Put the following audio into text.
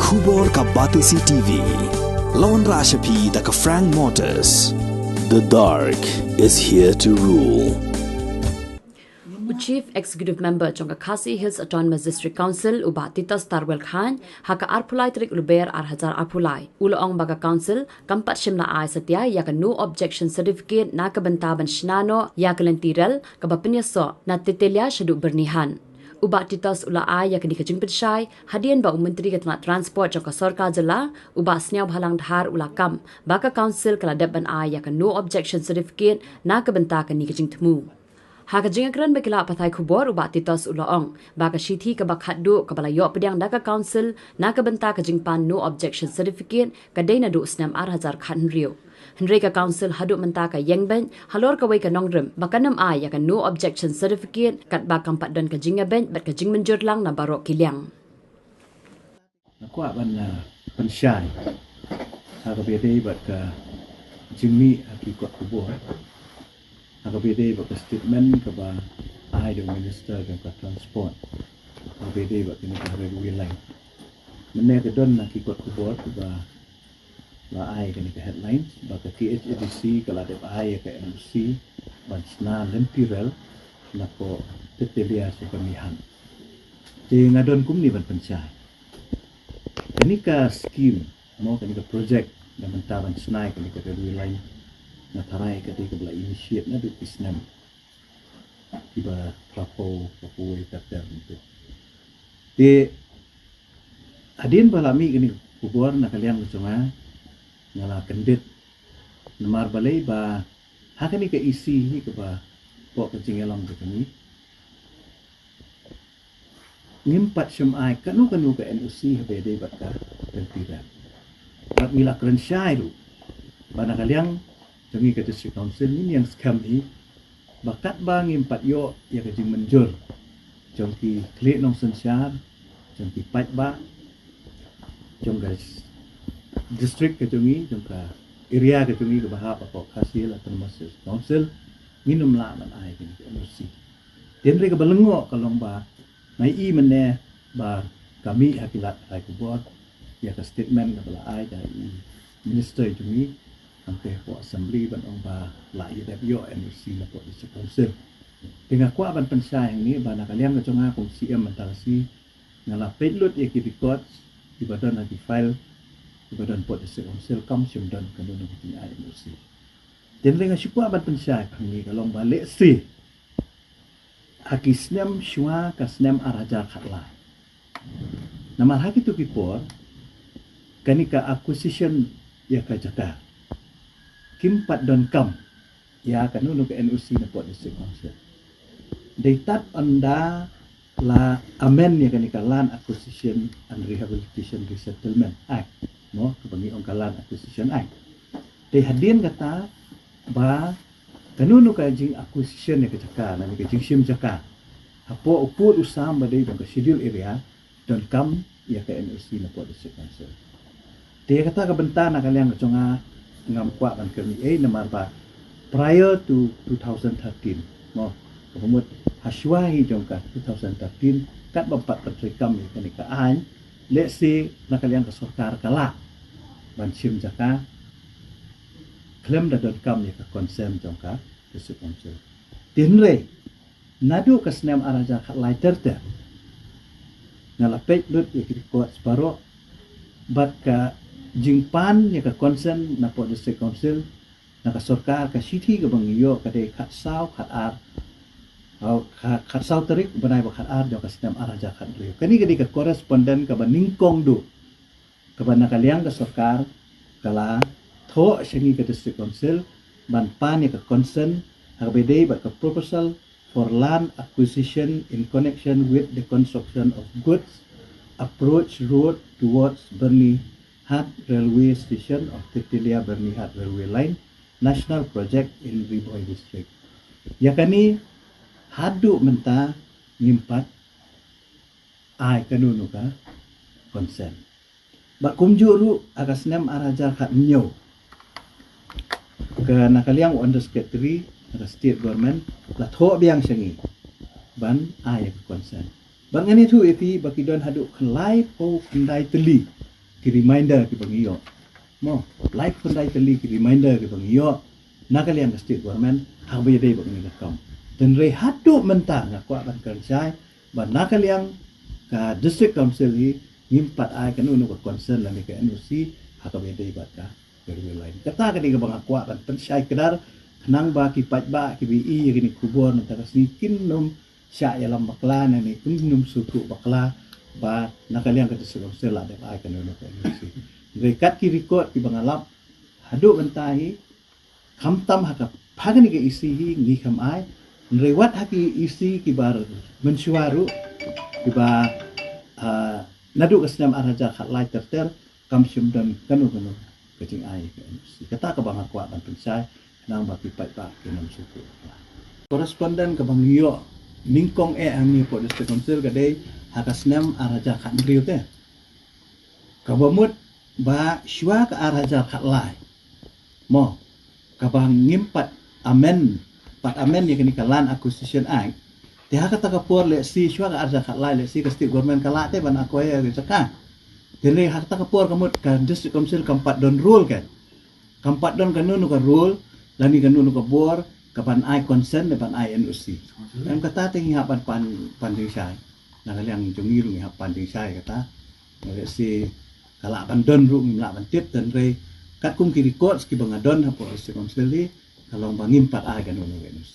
Khubor ka Batisi TV. Lawan Rashapi da ka Frank Motors. The dark is here to rule. Chief Executive Member Chongka Khasi Hills Autonomous District Council Uba Titas Tarwel Khan haka arpulai trik Luber Arhajar arpulai Ulaong Baga Council kampat shimna ai satya yaka no objection certificate na kabantaban shnano yakalentiral kabapinyaso na titelia shadu bernihan Uba Titas ula ai yaka dikajing pitshai hadian ba menteri katna transport Chongka Sorka jala uba sniaw bhalang dhar ula kam Baga Council kala deban ai yaka no objection certificate na kabantakan nikajing tmu Haka jingakran bekila pathai khubor uba titos ulaong baka shithi ka bakhaddu ka balayo pediang daka council na ka benta ka jingpan no objection certificate ka deina du snam 4000 khan rio Henry ka council hadu menta ka yengben halor ka wei ka nongrim bakanam ai ya ka no objection certificate kat ba kampat don ka jingaben bat ka jingmenjur lang na barok kiliang Aku ban pensyai haka bede bat ka jingmi haki kot khubor Aku beda bagi statement kepada I the Minister kepada Transport. Aku beda bagi negara railway line. Mana kedon nak ikut kubur kepada la I ke negara headlines bagi THADC kalau ada I ke NMC bansna lempiral nak ko tetelia sepemihan. Jadi ngadon kum ni ban pencai. Kenika scheme mau kenika project yang mentaban senai ke negara railway line. Na tarai ketika bela initiate na duk isnam tiba rapo kater itu di adin balami ini kubur na kalian cuma ngala kendit namar balai ba hakani ke isi ni ke ba pok kecing elam ke kami ngimpat syamai kanu ke NUC habede bakka dan tidak bak mila keren syai lu bana kalian Jangi ke district council ni yang scam ni bakat bang impat yo ya kajing menjur jongki klik nong sensyar jongki pat ba jong guys district ke jongi jongka area ke jongi ke bahap apa hasil atau masuk council minum la man ai ke NOC den re ke belengok kalong ba mai i mene ba kami hakilat ai ku board ya ke statement ke bala ai dari minister jongi Sampai po assembly ban ong ba la IDPO NUC na po district council. Tinga kwa ban pensay ni ba nakaliang ka nga kung CM mantarasi ngala pedlot ya record ibadon na file ibadon po district council kam simdon kanun ng NUC. Den ringa sikwa ban pensay kami kalong ba let's hakisnem shwa kasnem araja khatla. Namal haki tu kipor kanika acquisition ya ka jaka. Kimpat don kam ya kanunu ke NUC na po district council. They tap anda la amen ya kanika land acquisition and rehabilitation resettlement act no kabangi ong land acquisition act. They hadin kata ba kanunu ka jing acquisition ya kajaka na ni jing sim jaka. Apo upur usam badai dong ka schedule area don kam ya ke NUC na po district council. Dia kata ka bentana kalian keconga ngampak ban kami namar ba prior to 2013 no kemudian haswahi jongka 2013 kat bampat petri kami kenika an let's say nakalian kesorkar kala ban sim jaka klaim da dot kam ya ka consent jongka district council tinre nadu kasnem araja khat lighter te ngalapet lut ya kuat separo bat ka jingpan ya ka concern na po district council na ka sorkar ka city ka bangiyo ka de khatsaw khatar khatsaw tarik banay ba khatar jo ka sistem araja khat riyo kani ka di ka correspondent ka baningkong do ka banakaliang ka sorkar kala tho shingi ka district council ban pan ya ka concern habede ba ka proposal for land acquisition in connection with the construction of goods approach road towards Bernihat Railway Station of Titilia Bernihat Railway Line National Project in Riboy District. Ya kani hadu menta ngimpat ai kanunu ka consent. Ba kumjuru agasnem arajar khat nyo. Ke nakaliang under secretary the state government la tho biang sengi ban ai consent. Bang ani tu iti bakidon hadu khlai po kendai teli ki reminder ki bangiyo mo like pandai tali ki reminder ki bangiyo nakalian ka state government habi dei bang ni kam dan re hatu mentah nga kwa ban kerjai ban nakalian ka district council hi ngimpat ai kan unu ka concern la ni ka NOC habi dei bat ka dari lain kata ka di ka bang kwa ban pensai kedar nang ba ki pat ba ki bi i ni kubor na taras ni kinnom sya ya lam bakla na ni kinnom suku bakla ba nakalian ka district council la de ai kan unu ka NOC rekat ki record ki bangalap hadu bentahi kamtam haka pagani ke isi hi ngi kam ai rewat haki isi ki bar mensuaru ki ba nadu kesnam araja khat lai terter kam dan kanu kecing ai kata ka bang akwa ban pensai nang ba ki pai ba ki nam suku koresponden ka bang yo ningkong angni po district council ka dei haka snam araja khat riu te ka bamut ba shwa ka araja khat lai mo kabang ngimpat amen pat amen yang ni kalan acquisition act dia kata kapur le si shwa ka arja khat lai le si ka state government kala te ban aku ya ka dene kata kapur kamut ka district council kampat don rule kan kampat don kanunu ka rule lani kanunu ka bor kapan ai consent de ban ai NOC em kata te hi hapan pan ding sai na kaliang jongi ru hi hapan ding sai kata le si kala ban don ru ngla ban tip dan re kat kum kiri kot ski bangadon hapo district council li kalau bangim pat ai kan NOC